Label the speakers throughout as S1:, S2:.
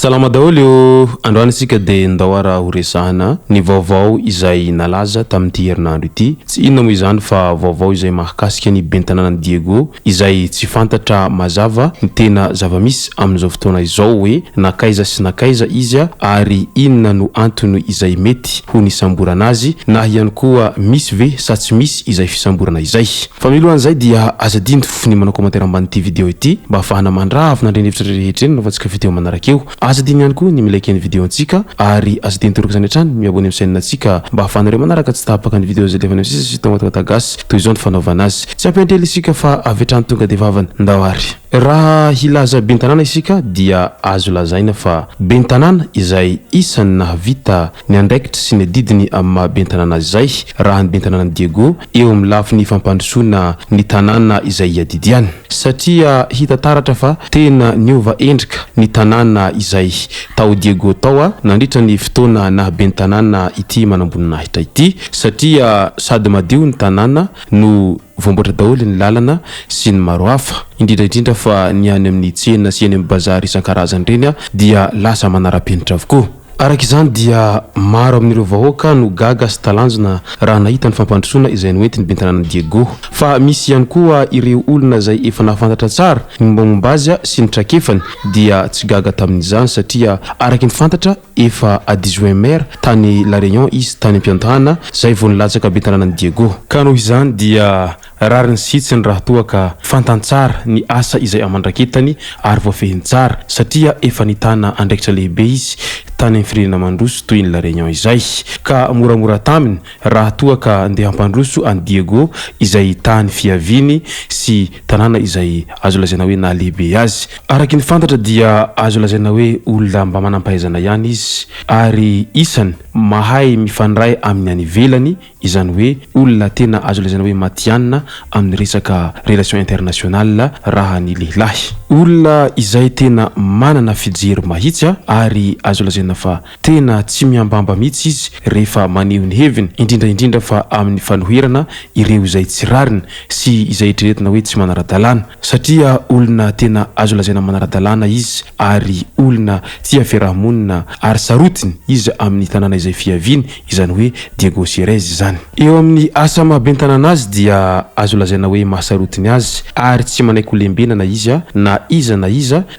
S1: Salama daholo androany isika de ndawara horesahana ny vaovao izay nalaza tamin'ity herinandro ity. Tsy inona moa izany fa vaovao izay mahakasika ny bentanana Diego izay tsy fantatra mazava ny tena zava-misy amin'izao fotoana izao hoe nakaiza sy nakaiza izy ary inona no antony izay mety ho nisamborana azy na ihany koa misy ve sa tsy misy izay fisamborana izay. Fa milohan'izay dia azadinto fofony manao commentaire amban'ity video ity mba ahafahana mandrava nandreny hevitra rehetra eny novatsika video manarakeo. Azadiny ihany koa ny milike ny video antsika ary azadiny toroka zany hatrany miabony amin'ny chaîne antsika mba ahafahanareo manaraka tsy tapaka ny video zay levana amin'ny sisa sy tongatagatasy toy izao ny fanaovana azy. Tsy ampentely isika fa avetrany tonga de vavany ndawary. Raha hilaza bentanana isika dia azo lazaina fa bentanana izay isany nahavita ny andraikitra sy ny didiny amin'ny bentanana izay raha ny bentanana Diego eo amin'ny lafiny fampandrosoana ny tanàna izay iadidiany satria hita taratra fa tena niova endrika ny tanàna izay tao Diego tao nandritra ny fotoana na bentanana ity manamboninaahitra ity satria sady madio ny tanàna no vomboatra daholo ny lalana sy ny maro hafa indrindra fa ny any amin'ny tsena sy any amin'ny bazary isan-karazany reny dia lasa manara-penitra avokoa. Arak'izany dia maro amin'ireo vahoaka no gaga sy talanjona raha nahita ny fampandrosoana izay noentiny bentanana Diego. Fa misy ihany koa ireo olona izay efa nahafantatra tsara ny mombamomba azy sy ny trakefany dia tsy gaga tamin'izany satria araky ny fantatra efa à 18 mer tany La Réunion izy tany am-piantahana zay vao nilatsaka bentanana Diego. Ka noho izany dia rariny sitsy ny raha toa ka fantantsara ny asa izay amandraketany ary voafehiny tsara satria efa nitana andraikitra lehibe izy tany amin'ny firenena mandroso toy ny La Réunion izay ka moramora taminy raha toa ka andeha hampandroso an Diego izay tany fiaviny sy tanàna izay azo lazaina hoe na lehibe azy. Araky ny fantatra dia azo lazaina hoe olona mba manampahaizana ihany izy ary isany mahay mifandray amin'ny any ivelany izany hoe olona tena azo lazaina hoe matianina amin'ny resaka relation internationale raha ny lehilahy. Olona izay tena manana fijery mahitsy ary azo lazaina fa tena tsy miambamba mihitsy izy rehefa maneho ny heviny indrindra fa amin'ny fanoherana ireo izay tsy rariny sy izay eritreretina hoe tsy manara-dalàna satria olona tena azo lazaina manara-dalàna izy ary olona tia fiarahamonina ary sarotiny izy amin'ny tanàna izay fiaviny izany hoe Diego Sierez izany. Eo amin'ny asa mahabentanana azy dia azo lazaina hoe mahasarotiny azy ary tsy manaiky lembenana izy na iza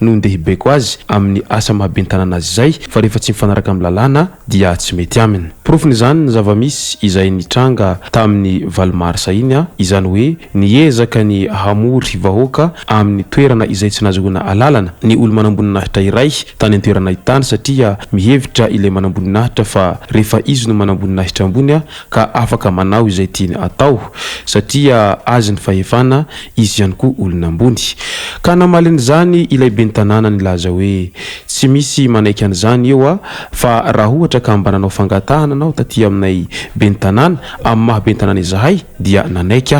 S1: no ndehibeko azy amin'ny asa mahabentanana azy zay fa rehefa tsy mifanaraka amin'ny lalàna dia tsy mety aminy. Profiny zany ny zava-misy izay nitranga tamin'ny Valmarsa iny izany hoe niezaka ny hamory vahoaka amin'ny toerana izay tsy nahazoana alalana ny olo manamboninahitra iray tany an-toerana itany satria mihevitra ilay manamboninahitra fa rehefa izy no manamboninahitra ambony ka afaka manao izay tiany atao satria azy ny fahefana izy ihany koa olona ambony. Ka namaliny zany ilay bentanana nilaza hoe tsy misy manaiky an'izany eo fa raha ohatra ka mbananao fangatahana anao taty aminay bentanana amin'ny maha bentanana izahay dia nanaiky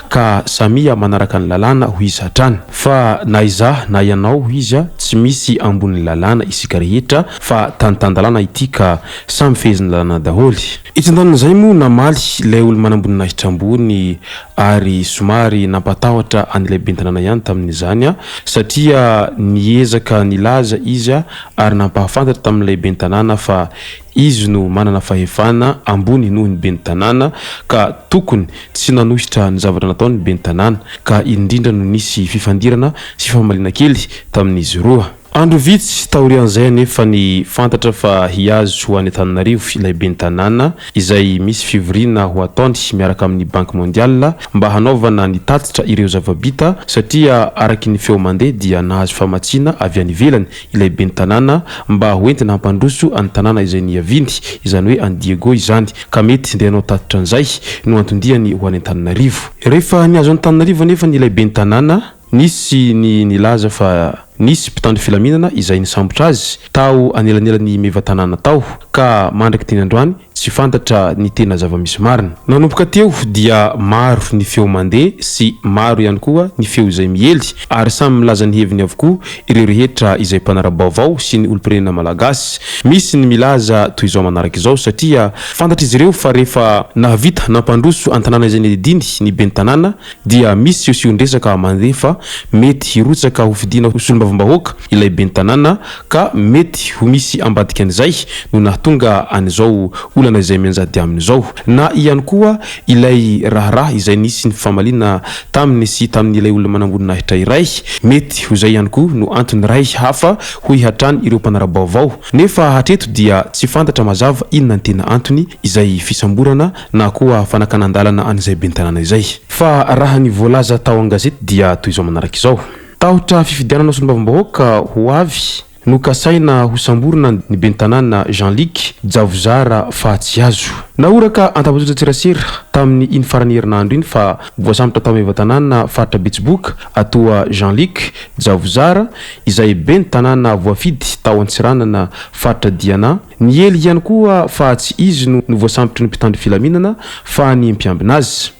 S1: ka samia manaraka ny lalàna ho izy hatrany fa na izaho na ianao ho izy tsy misy ambony lalàna isika rehetra fa tany-tandalàna ity ka samy feheziny lalàna daholy. Itsindanana zay moa namaly ilay olo manamboninahitra ambony ary somary nampatahotra an'ilay bentanana ihany tamin'izany satria niezaka nilaza izy ary nampahafantatra tamin'ilay bentanana fa izy no manana fahefana ambony noho ny bentanana ka tokony tsy nanohitra ny zavatra nataony bentanana ka indrindra no nisy fifandirana sy famalina kely tamin'izy roa. Andro vitsy taorian'izay nefa ny fantatra fa hiazo ho any Antananarivo ilay bentanana izay misy fivoriana ho ataony miaraka amin'ny Banque Mondiale mba hanaovana ny tatitra ireo zava-bita satria araky ny feo mandeha dia nahazo famatsiana avy any ivelany ilay bentanana mba hoentina hampandroso any tanàna izay niavindy izany hoe an Diego izany ka mety ndeha hanao tatitra an'izay no antondiany ho any Antananarivo. Rehefa niazo any Antananarivo nefa ilay bentanana nisy nilaza fa nisy mpitandro filaminana izay nisambotra azy tao anelanelany mevatanana tao ka mandraky teny androany tsy fantatra ny tena zava-misy marina. Nanomboka teo dia maro ny feo mandeha sy maro ihany koa ny feo izay miely ary samy milaza ny heviny avokoa ireo rehetra izay mpanara-baovao sy ny olom-pirenena malagasy. Misy ny milaza toy izao manaraka izao satria fantatra izy ireo fa rehefa nahavita nampandroso an-tanàna izay nediny ny bentanana dia misy siosion-dresaka mandeha fa mety hirotsaka ho fidina ho solombavam sombavambahoaka ilay bentanana ka mety ho misy ambadika an'izay no nahatonga an'izao olana izay mianjady amin'izao na ihany koa ilay raharaha izay nisy ny famalina taminy sy tamin'ny ilay olona manambonina hitra iray mety ho zay ihany koa no antony ray hafa ho ihatrany ireo mpanara-baovao nefa hatreto dia tsy fantatra mazava inona ny tena antony izay fisamborana na koa fanakanandalana an'izay bentanana izay fa raha ny voalaza tao an-gazety dia toy izao manaraka izao tahotra fifidianana sombavambahoaka ho avy no kasaina ho samborina ny bentanana Jean-Luc Javozara fa tsy azo naoraka antapazotra tserasera tamin'ny iny farany herinandro iny fa voasambotra tao amin'ny tanàna faritra Betsiboka atoa Jean-Luc Javozara izay bentanana voafidy tao Antsiranana faritra Diana ny ely ihany koa fa tsy izy no voasambotry ny mpitandro filaminana fa ny mpiambina azy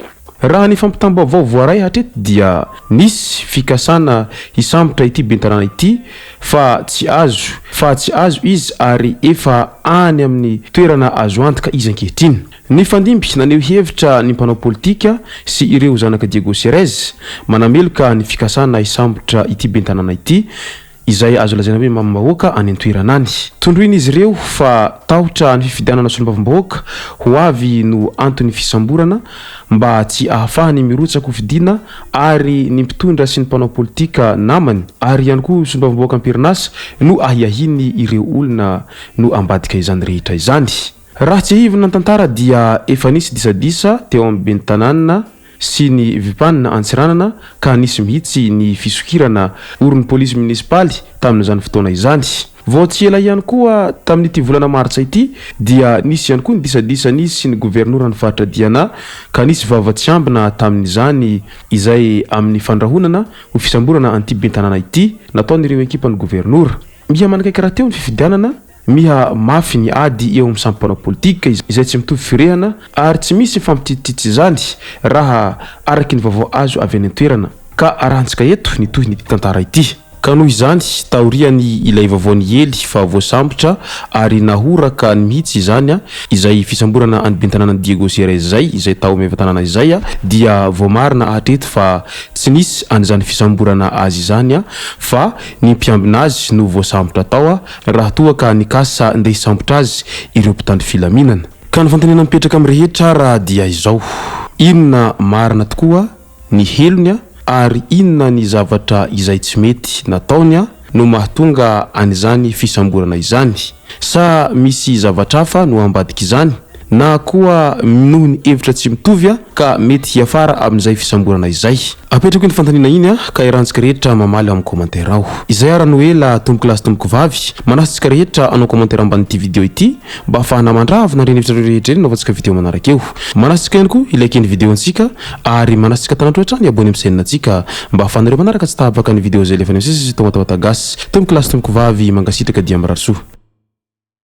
S1: raha ny fampitam-baovao voaray hatreto dia nisy fikasana hisambotra ity bentanana ity fa tsy azo izy ary efa any amin'ny toerana azo antoka izy ankehitriny ny fandimby naneho hevitra ny mpanao politika sy ireo zanaka Diego Serez manameloka ny fikasana hisambotra ity bentanana ity izay azo lazaina hoe mambahoaka any an-toerana any tondroiny izy ireo fa tahotra ny fifidianana sombavambahoaka ho avy no antony fisamborana mba tsy ahafahany mirotsaka ho fidiana ary ny mpitondra sy ny mpanao politika namany ary ihany koa sombavambahoaka amperinasa no ahiahiny ireo olona no ambadika izany rehetra izany raha tsy hivina tantara dia efa nisy disadisa teo amin'ny bentanana sy ny vipanina Antsiranana ka nisy mihitsy ny fisokirana orin'ny polisy munisipaly tamin'izany fotoana izany vao tsy ela ihany koa tamin'ity volana martsa ity dia nisy ihany koa ny disadisa nisy ny gouvernoran'ny faritra Diana ka nisy vavatsy ambina tamin'izany izay amin'ny fandrahonana ho fisamborana an'ity bentanana ity nataon'ireo ekipan'ny gouvernoura miha manakaiky raha teo ny fifidianana miha mafy ny ady eo amin'ny sampanao politika izay tsy mitovy firehana ary tsy misy fampitititsy izany raha araky ny vaovao azo avy any an-toerana ka arahantsika eto ny toy ny tantara ity ka noho izany taoriany ilay vaovaony ely fa voasambotra ary nahoraka ny mihitsy izany izay fisamborana any bentanana Diego Serez zay izay tao amin'ny tanàna izay dia voamarina hatreto fa tsy nisy an'izany fisamborana azy izany fa ny mpiambina azy no voasambotra tao raha toa ka nikasa andeha hisambotra azy ireo mpitandro filaminana ka ny fantanena mipetraka amin'ny rehetra raha dia izao inona marina tokoa ny helony ary inona ny zavatra izay tsy mety nataony no mahatonga an'izany fisamborana izany sa misy zavatra hafa no ambadika izany na koa noho ny hevitra tsy mitovy ka mety hiafara amin'izay fisamborana izay apetrako ny fantanina iny ka irantsika rehetra mamaly amin'ny commentaire ao izay ara noela tomboko lasy tomboko vavy manasitsika rehetra anao commentaire amban'ity video ity mba ahafahana mandrava na renhevitra rehetra eny naovantsika video manaraka eo manasitsika ihany koa ilaiky ny video antsika ary manasitsika tanatro hatrany abony amin'ny chaîne antsika mba ahafahanareo manaraka tsy tahavaka ny video zay lefa ny sisy tomatavata gasy tomboko lasy tomboko vavy mangasitraka dia marary soa